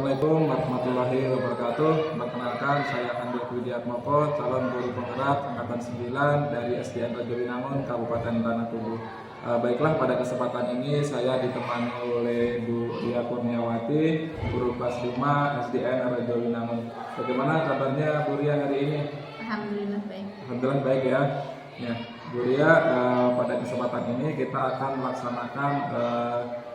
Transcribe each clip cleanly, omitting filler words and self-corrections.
Assalamualaikum warahmatullahi wabarakatuh. Perkenalkan, saya Andi Widiatmoko, calon guru penggerak angkatan 9 dari SDN Rajowinangun, Kabupaten Tanah Kubu. Baiklah, pada kesempatan ini saya ditemani oleh Bu Ria Kurniawati, guru kelas 5 SDN Rajowinangun. Bagaimana kabarnya Bu Ria hari ini? Alhamdulillah baik. Alhamdulillah baik ya. Bu Ria, pada kesempatan ini kita akan melaksanakan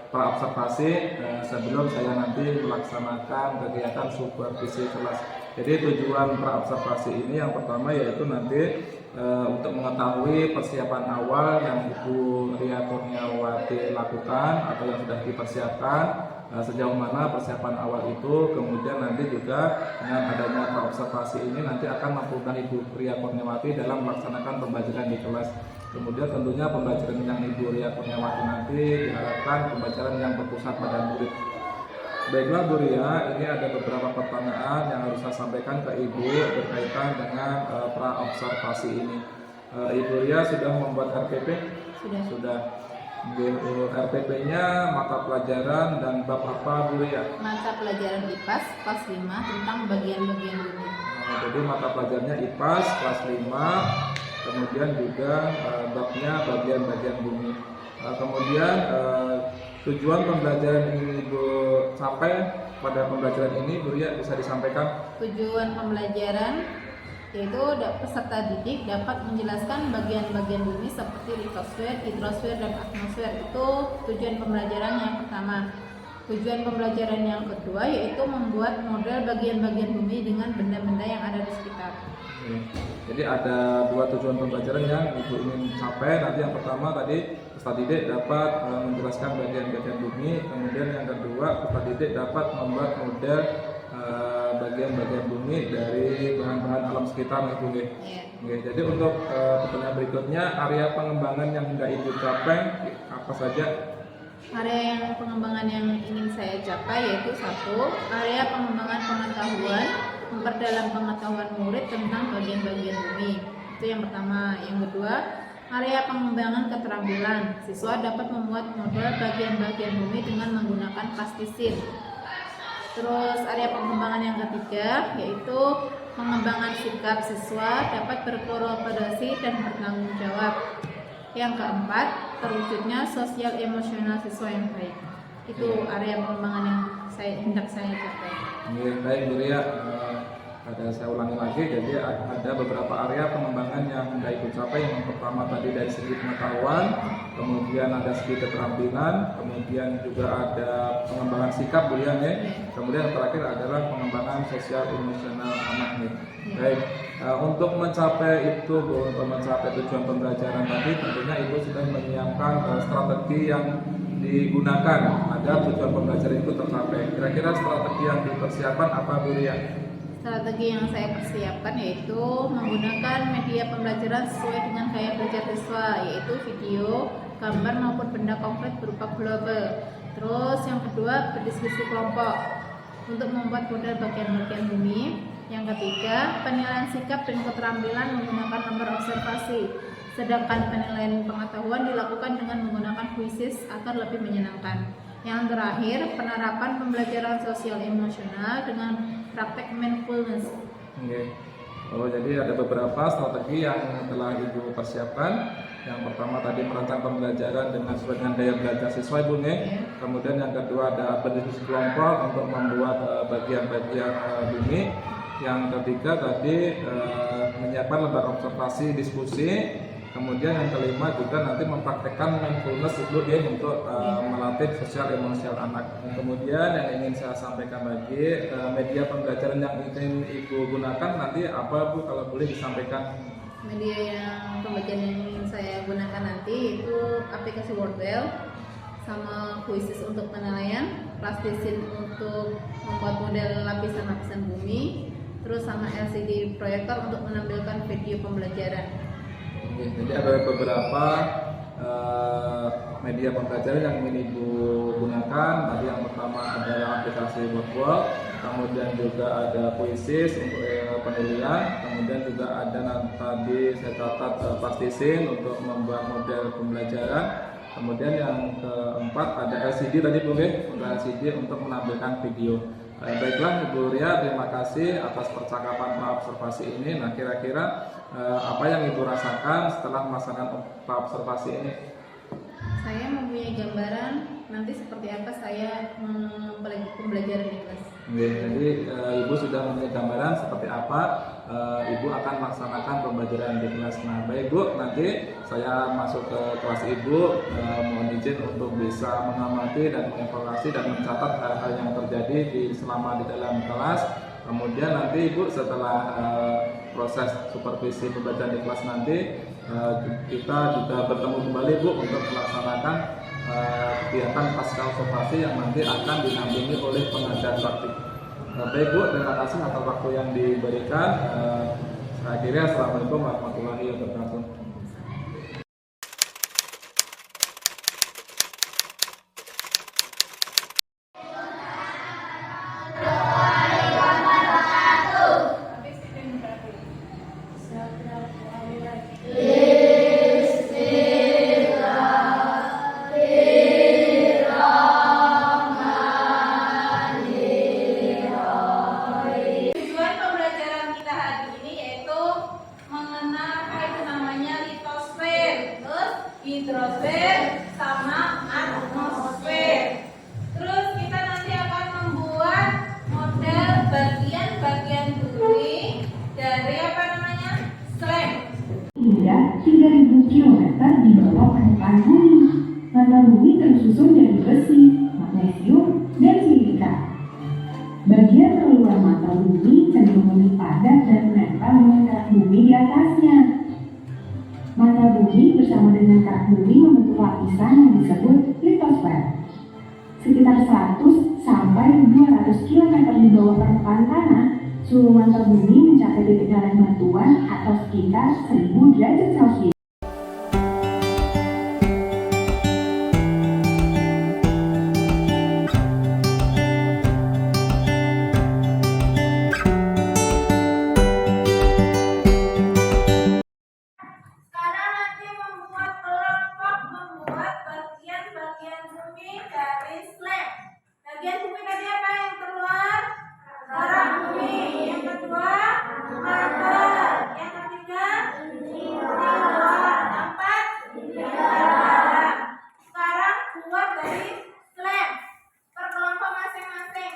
praobservasi sebelum saya nanti melaksanakan kegiatan supervisi kelas. Jadi tujuan praobservasi ini yang pertama yaitu nanti untuk mengetahui persiapan awal yang Ibu Ria Kurniawati lakukan atau yang sudah dipersiapkan, sejauh mana persiapan awal itu. Kemudian nanti juga dengan adanya praobservasi ini nanti akan memudahkan Ibu Ria Kurniawati dalam melaksanakan pembelajaran di kelas. Kemudian tentunya pembelajaran yang Ibu Ria Kurniawati nanti diharapkan pembelajaran yang berpusat pada murid. Baiklah Bu Ria, ini ada beberapa pertanyaan yang harus saya sampaikan ke Ibu berkaitan dengan praobservasi ini. Ibu Ria sudah membuat RPP? Sudah. RPP-nya mata pelajaran dan bab apa Bu Ria? Mata pelajaran IPAS kelas 5 tentang bagian-bagian bumi. Jadi mata pelajarannya IPAS kelas 5, kemudian juga babnya bagian-bagian bumi. Kemudian tujuan pembelajaran yang Ibu capai pada pembelajaran ini Bu Ria bisa disampaikan? Tujuan pembelajaran yaitu peserta didik dapat menjelaskan bagian-bagian bumi seperti litosfer, hidrosfer, dan atmosfer. Itu tujuan pembelajaran yang pertama. Tujuan pembelajaran yang kedua yaitu membuat model bagian-bagian bumi dengan benda-benda yang ada di sekitar. Jadi ada dua tujuan pembelajaran yang Ibu ingin capai. Nanti yang pertama tadi peserta didik dapat menjelaskan bagian-bagian bumi. Kemudian yang kedua peserta didik dapat membuat model bagian-bagian bumi dari bahan-bahan alam sekitar itu. Jadi untuk pertanyaan berikutnya, area pengembangan yang hendak Ibu capai apa saja? Area yang pengembangan yang ingin saya capai yaitu satu, area pengembangan pengetahuan, memperdalam pengetahuan murid tentang bagian-bagian bumi. Itu yang pertama. Yang kedua, area pengembangan keterampilan. Siswa dapat membuat model bagian-bagian bumi dengan menggunakan plastisin. Terus area pengembangan yang ketiga yaitu pengembangan sikap siswa dapat berkooperasi dan bertanggung jawab. Yang keempat, terwujudnya sosial emosional siswa yang baik. Itu area pengembangan yang hendak saya capai. Baik Bu Ria, saya ulangi lagi. Jadi ada beberapa area pengembangan yang hendak Ibu capai. Yang pertama tadi dari segi pengetahuan, kemudian ada segi keterampilan, kemudian juga ada pengembangan sikap Bu Ria, kemudian yang terakhir adalah pengembangan sosial emosional anak nih. Baik, untuk mencapai itu, untuk mencapai tujuan pembelajaran tadi, tentunya Ibu sudah menyiapkan strategi yang digunakan agar tujuan pembelajaran itu tercapai. Kira-kira strategi yang dipersiapkan apa Bu Ria? Strategi yang saya persiapkan yaitu menggunakan media pembelajaran sesuai dengan gaya belajar siswa, yaitu video, gambar maupun benda konkret berupa global. Terus yang kedua, berdiskusi kelompok untuk membuat model bagian-bagian bumi. Yang ketiga, penilaian sikap dan keterampilan menggunakan nomor observasi. Sedangkan penilaian pengetahuan dilakukan dengan menggunakan kuisis agar lebih menyenangkan. Yang terakhir, penerapan pembelajaran sosial emosional dengan praktek mindfulness. Jadi ada beberapa strategi yang telah Ibu persiapkan. Yang pertama tadi merancang pembelajaran dengan sesuai dengan daya belajar siswa Ibu Kemudian yang kedua ada berdiskusi kelompok untuk membuat bagian-bagian bumi. Yang ketiga tadi menyiapkan lembar observasi diskusi. Kemudian yang kelima juga nanti mempraktekkan mindfulness Ibu untuk melatih sosial emosional anak. Kemudian yang ingin saya sampaikan lagi, media pembelajaran yang ingin Ibu gunakan nanti apa Bu, kalau boleh disampaikan? Media yang pembelajaran yang ingin saya gunakan nanti itu aplikasi Wordwell, sama kuisis untuk penilaian, plastisin untuk membuat model lapisan-lapisan bumi, terus sama LCD proyektor untuk menampilkan video pembelajaran. Jadi ada beberapa media pembelajaran yang ingin Ibu gunakan. Tadi yang pertama adalah aplikasi Wordwall, kemudian juga ada kuisis untuk penilaian, kemudian juga ada tadi saya catat plastisin untuk membuat model pembelajaran. Kemudian yang keempat ada LCD tadi Bu, untuk LCD untuk menampilkan video. Baiklah Ibu Ria, terima kasih atas percakapan praobservasi ini. Nah, kira-kira apa yang Ibu rasakan setelah melaksanakan praobservasi ini? Saya mempunyai gambaran nanti seperti apa saya pembelajaran di kelas. Jadi Ibu sudah mempunyai gambaran seperti apa Ibu akan melaksanakan pembelajaran di kelas. Nah, baik Bu, nanti saya masuk ke kelas Ibu, mohon izin untuk bisa mengamati dan mengevaluasi dan mencatat hal-hal yang terjadi selama di dalam kelas. Kemudian nanti Ibu setelah proses supervisi pembelajaran di kelas nanti kita juga bertemu kembali Bu untuk melaksanakan kegiatan pasca observasi yang nanti akan dinampingi oleh pengajar praktik. Baik Bu, terima kasih atas waktu yang diberikan. Saya akhiri, assalamualaikum warahmatullahi wabarakatuh. Tujuan pembelajaran kita hari ini yaitu mengenal apa itu namanya litosfer, terus hidrosfer sama atmosfer. Terus kita nanti akan membuat model bagian-bagian bumi dari apa namanya slab. Hingga 3.000 km di bawah permukaan bumi. Mata bumi tersusun dari besi, magnesium, dan silika. Bagian terluar mata bumi cenderung lebih padat dan menempel dengan kerak bumi di atasnya. Mata bumi bersama dengan kerak bumi membentuk lapisan yang disebut litosfer. Sekitar 100 sampai 200 km di bawah permukaan tanah, suhu mata bumi mencapai titik darah batuan atau sekitar 1000 derajat Celcius. Sekarang nanti membuat kelompok membuat bagian-bagian bumi dari slab. Bagian bumi tadi apa yang keluar? Kerak bumi. Yang kedua, marmer. Yang ketiga, keluar. Keempat, dalam. Sekarang buat dari slab per kelompok masing-masing.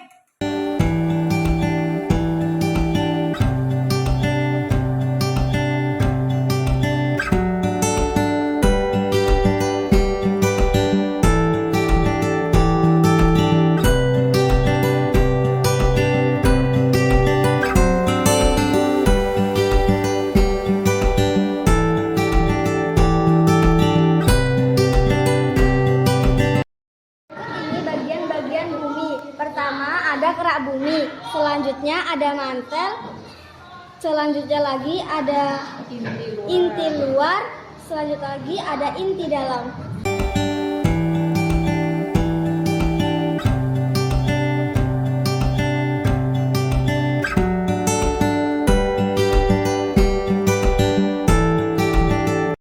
Ini bagian-bagian bumi. Pertama ada kerak bumi, selanjutnya ada mantel, selanjutnya lagi ada inti luar, selanjutnya lagi ada inti dalam.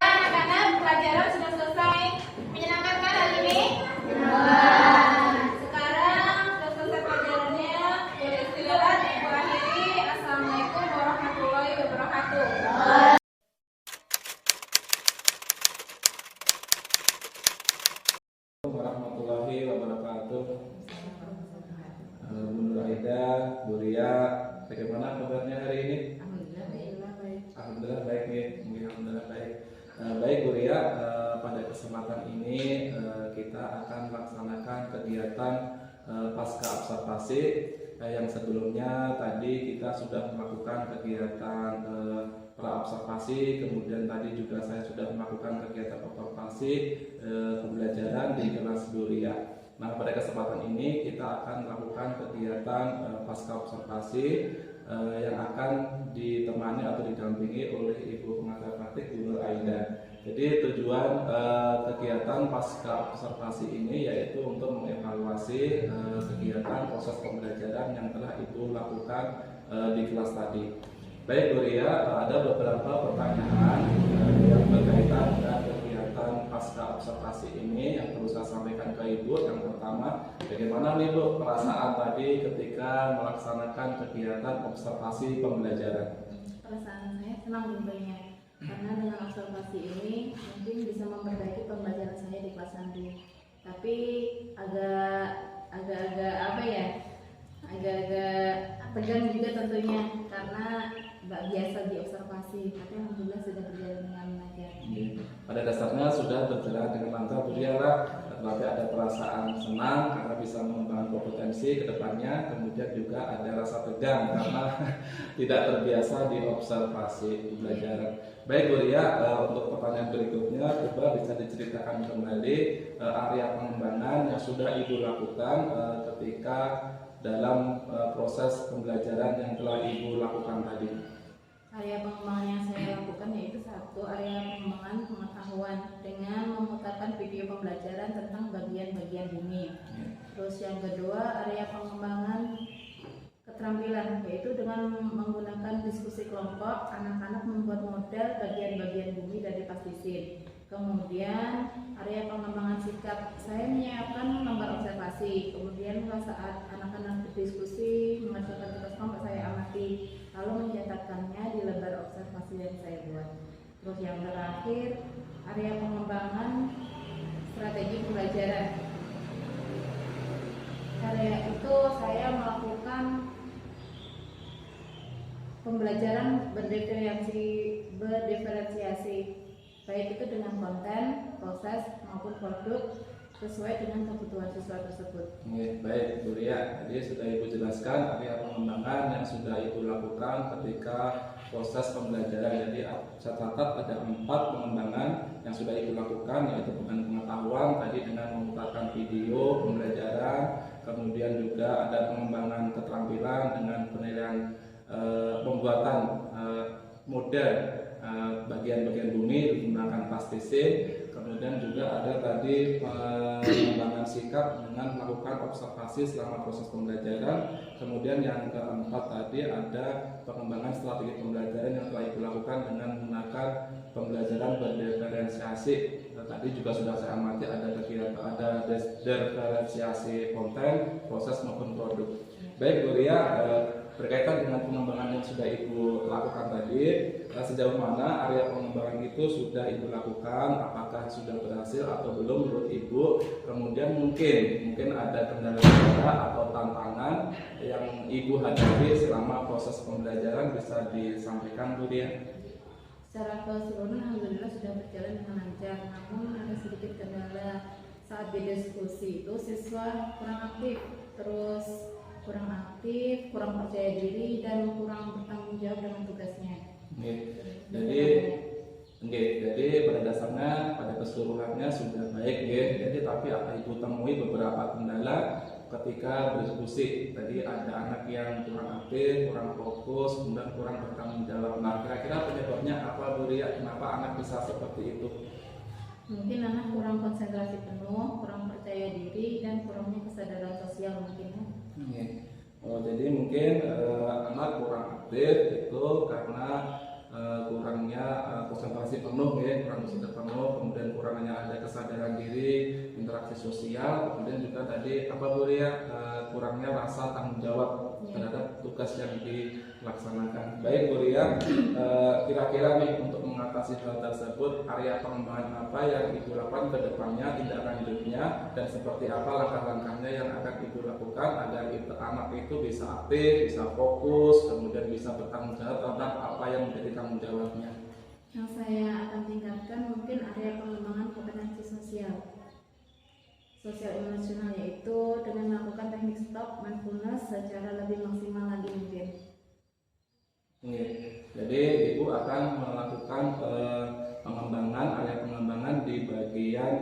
Anak-anak, pelajaran sudah selesai. Menyenangkan kan hari ini? Sekarang sudah selesai pelajarannya. Boleh istirahat. Ibu akhiri. Assalamualaikum warahmatullahi wabarakatuh. Warahmatullahi wabarakatuh. Bu Nur Aida, Bu Ria, bagaimana kabarnya hari ini? Alhamdulillah baik nih, alhamdulillah baik. Baik Bu Ria, pada kesempatan ini kita akan melaksanakan kegiatan pasca observasi. Yang sebelumnya tadi kita sudah melakukan kegiatan praobservasi, kemudian tadi juga saya sudah melakukan kegiatan observasi pembelajaran di kelas Bu Ria. Nah, pada kesempatan ini kita akan melakukan kegiatan pasca observasi yang akan ditemani atau didampingi oleh Ibu pengajar praktik Bu Nur Aida. Jadi tujuan kegiatan pasca observasi ini yaitu untuk mengevaluasi kegiatan proses pembelajaran yang telah Ibu lakukan di kelas tadi. Baik Bu Ria, ada beberapa pertanyaan yang berkaitan dengan kegiatan pasca masa observasi ini yang perlu saya sampaikan ke Ibu. Yang pertama, bagaimana nih Bu perasaan tadi ketika melaksanakan kegiatan observasi pembelajaran? Perasaan saya senang tentunya, karena dengan observasi ini mungkin bisa memperbaiki pembelajaran saya di kelas nanti. Tapi agak-agak apa ya, agak-agak tegang juga tentunya karena nggak biasa diobservasi. Tapi alhamdulillah sudah berjalan dengan lancar. Pada dasarnya sudah berjalan dengan lancar Bu Diara, tetapi ada perasaan senang karena bisa mengembangkan kompetensi ke depannya, kemudian juga ada rasa tegang karena tidak terbiasa diobservasi pembelajaran. Baik Bu Ria, untuk pertanyaan berikutnya coba bisa diceritakan kembali area pengembangan yang sudah Ibu lakukan ketika dalam proses pembelajaran yang telah Ibu lakukan tadi. Area pengembangan yang saya lakukan yaitu satu, area pengembangan pengetahuan dengan memutarkan video pembelajaran tentang bagian-bagian bumi. Terus yang kedua, area pengembangan keterampilan yaitu dengan menggunakan diskusi kelompok, anak-anak membuat model bagian-bagian bumi dari plastisir. Kemudian area pengembangan sikap, saya menyiapkan lembar observasi. Kemudian saat anak-anak berdiskusi mengerjakan tugas kelompok, saya amati lalu mencatatkannya di lembar observasi yang saya buat. Terus yang terakhir, area pengembangan strategi pembelajaran. Area itu saya melakukan pembelajaran berdiferensiasi, baik itu dengan konten, proses maupun produk sesuai dengan kebutuhan siswa tersebut. Baik Bu Ria, tadi sudah Ibu jelaskan area pengembangan yang sudah Ibu lakukan ketika proses pembelajaran. Jadi saya catat ada 4 pengembangan yang sudah Ibu lakukan, yaitu pengetahuan tadi dengan memutarkan video pembelajaran, kemudian juga ada pengembangan keterampilan dengan penilaian pembuatan model bagian-bagian bumi menggunakan plastisir. Kemudian juga ada tadi pengembangan sikap dengan melakukan observasi selama proses pembelajaran. Kemudian yang keempat tadi ada pengembangan strategi pembelajaran yang telah Ibu lakukan dengan menggunakan pembelajaran berdiferensiasi. Tadi juga sudah saya amati ada diferensiasi konten, proses maupun produk. Baik Bu Ria, berkaitan dengan pengembangan yang sudah Ibu lakukan tadi, sejauh mana area pengembangan itu sudah Ibu lakukan, apakah sudah berhasil atau belum menurut Ibu? Kemudian mungkin ada kendala-kendala atau tantangan yang Ibu hadapi selama proses pembelajaran bisa disampaikan Bu Ria? Secara keseluruhan alhamdulillah sudah berjalan dengan lancar, namun ada sedikit kendala saat berdiskusi itu siswa kurang aktif, kurang percaya diri dan kurang bertanggung jawab dengan tugasnya. Jadi pada dasarnya pada keseluruhannya sudah baik Jadi tapi apa Ibu temui beberapa kendala ketika berdiskusi. Tadi ada anak yang kurang aktif, kurang fokus, kemudian kurang bertanggung jawab. Nah, kira-kira penyebabnya apa Bu Ria? Kenapa anak bisa seperti itu? Mungkin anak kurang konsentrasi penuh, kurang percaya diri, dan kurangnya kesadaran sosial mungkin. Jadi mungkin anak kurang aktif itu karena kurangnya konsentrasi penuh kurang konsentrasi penuh, kemudian kurangnya ada kesadaran diri, interaksi sosial, kemudian juga tadi apa Bu Ria, kurangnya rasa tanggung jawab terhadap tugas yang dilaksanakan. Baik Bu Ria, kira-kira nih untuk mengatasi hal tersebut, area pengembangan apa yang Ibu lakukan ke depannya, tindak lanjutnya, dan seperti apa langkah-langkahnya yang akan Ibu lakukan agar anak itu bisa aktif, bisa fokus, kemudian bisa bertanggung jawab tentang apa yang menjadi tanggung jawabnya. Yang saya akan tingkatkan mungkin area pengembangan kompetensi sosial emosional, yaitu dengan melakukan teknik stop mindfulness secara lebih maksimal lagi mungkin. Jadi Ibu akan melakukan area pengembangan di bagian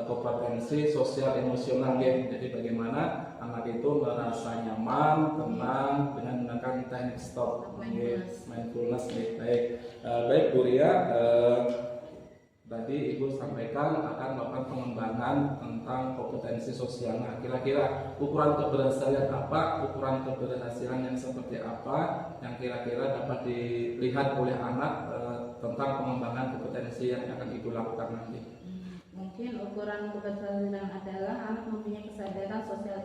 kompetensi sosial emosional Jadi bagaimana anak itu merasa nyaman, tenang dengan menggunakan teknik stop mindfulness. Baik Bu Ria, tadi Ibu sampaikan akan melakukan pengembangan tentang kompetensi sosial. Nah, kira-kira ukuran keberhasilan apa, ukuran keberhasilan yang seperti apa yang kira-kira dapat dilihat oleh anak tentang pengembangan kompetensi yang akan Ibu lakukan nanti? Mungkin ukuran keberhasilan adalah anak mempunyai kesadaran sosial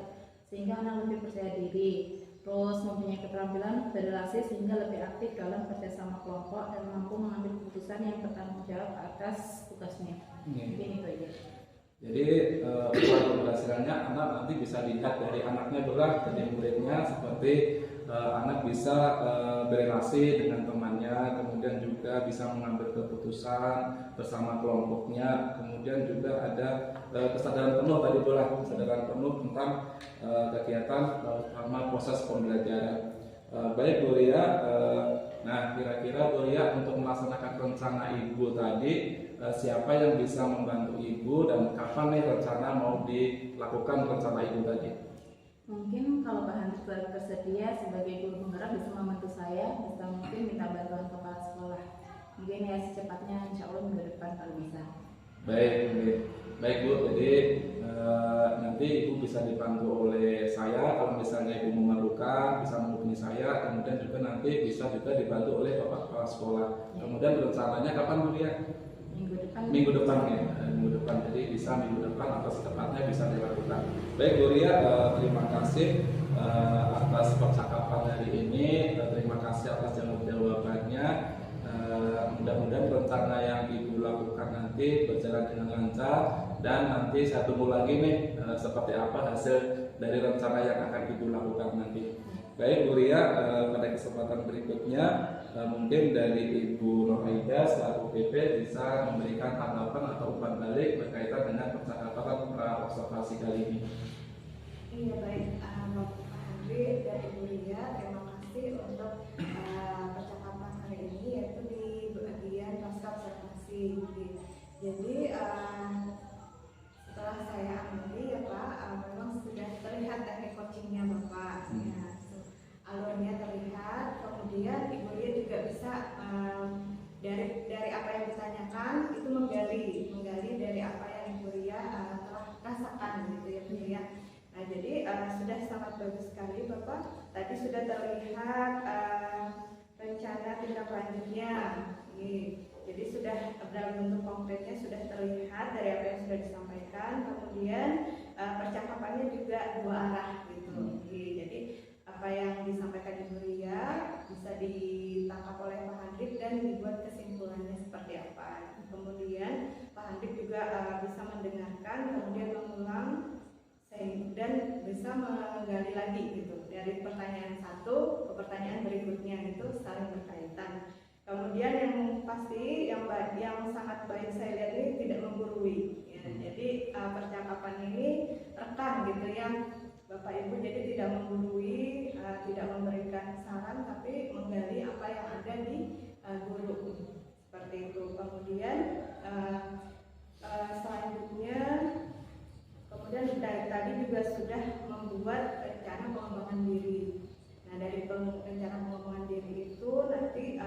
sehingga anak lebih percaya diri, terus mempunyai keterampilan berrelasi sehingga lebih aktif dalam kerjasama kelompok dan mampu mengambil keputusan yang bertanggung jawab atas tugasnya. Mungkin itu aja. Jadi ukuran keberhasilannya anak nanti bisa dilihat dari anaknya dulu, dari muridnya, seperti anak bisa berrelasi dengan temannya, kemudian juga bisa mengambil keputusan bersama kelompoknya, kemudian juga ada kesadaran penuh tadi bola, kesadaran penuh tentang kegiatan selama proses pembelajaran. Baik Bu Ria, nah kira-kira Bu Ria untuk melaksanakan rencana Ibu tadi, siapa yang bisa membantu Ibu dan kapan nih rencana mau dilakukan rencana Ibu tadi? Mungkin kalau Pak Hans bersedia sebagai guru penggerak bisa membantu saya, bisa mungkin minta bantuan kepala sekolah. Mungkin ya secepatnya, insya Allah minggu depan kalau bisa. Baik Bu, jadi nanti Ibu bisa dibantu oleh saya kalau misalnya Ibu memerlukan, bisa menghubungi saya, kemudian juga nanti bisa juga dibantu oleh Bapak Kepala Sekolah. Kemudian rencananya kapan Bu ya? Minggu depan ya, minggu depan. Jadi bisa minggu depan atau secepatnya bisa dilakukan. Baik Bu Ria, terima kasih atas percakapan hari ini, terima kasih atas jawabannya. Mudah-mudahan rencana yang Ibu lakukan nanti berjalan dengan lancar, dan nanti saya tunggu lagi nih seperti apa hasil dari rencana yang akan Ibu lakukan nanti. Baik Bu Ria, pada kesempatan berikutnya mungkin dari Ibu Nuraida selaku PP bisa memberikan tanggapan atau umpan balik berkaitan dengan percakapan observasi kali ini. Iya baik, Bapak Andri dan Ibu Ria, terima kasih untuk percakapan hari ini, yaitu di bagian pasca observasi. Jadi setelah saya ambil ya Pak, memang sudah terlihat teknik coachingnya Bapak. Ya, alurnya terlihat, kemudian Ibu Ria juga bisa dari apa yang ditanyakan itu menggali dari apa yang Ibu Ria telah rasakan gitu ya Bu Ria. Nah jadi sudah sangat bagus sekali Bapak. Tadi sudah terlihat rencana tindak lanjutnya. Jadi sudah dalam bentuk konkretnya sudah terlihat dari apa yang sudah disampaikan. Kemudian percakapannya juga dua arah gitu. Jadi apa yang disampaikan Ibu Ria bisa ditangkap oleh Pak Handrik dan dibuat kesimpulannya seperti apa. Kemudian Pak Handrik juga bisa mendengarkan, kemudian mengulang dan bisa menggali lagi gitu dari pertanyaan satu ke pertanyaan berikutnya, itu saling berkaitan. Kemudian yang pasti yang sangat baik saya lihat ini tidak menggurui ya. Jadi percakapan ini rekam gitu ya Bapak Ibu, jadi tidak menggurui, tidak memberikan saran, tapi menggali apa yang ada di guru seperti itu. Kemudian selanjutnya tadi juga sudah membuat rencana pengembangan diri. Nah dari rencana pengembangan diri itu nanti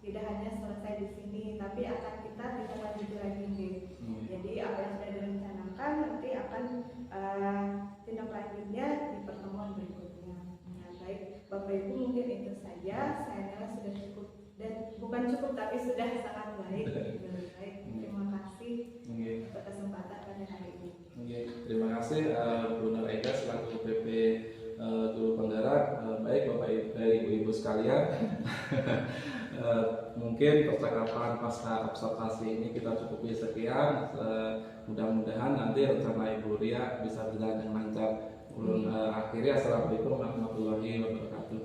tidak hanya selesai di sini, tapi akan kita tindak lanjuti lagi nih. Jadi apa yang sudah direncanakan nanti akan tindak lanjutnya di pertemuan berikutnya. Nah baik Bapak Ibu, mungkin itu saja. Saya kira sudah cukup, dan bukan cukup tapi sudah sangat baik. Baik, terima kasih untuk kesempatan pada hari ini. Terima kasih Bu Nuraida selaku PP Guru Penggerak. Baik Bapak Ibu sekalian, mungkin percakapan pasca observasi ini kita cukupi sekian. Mudah-mudahan nanti rencana Ibu Ria bisa berjalan dengan lancar. Akhirnya assalamualaikum warahmatullahi wabarakatuh.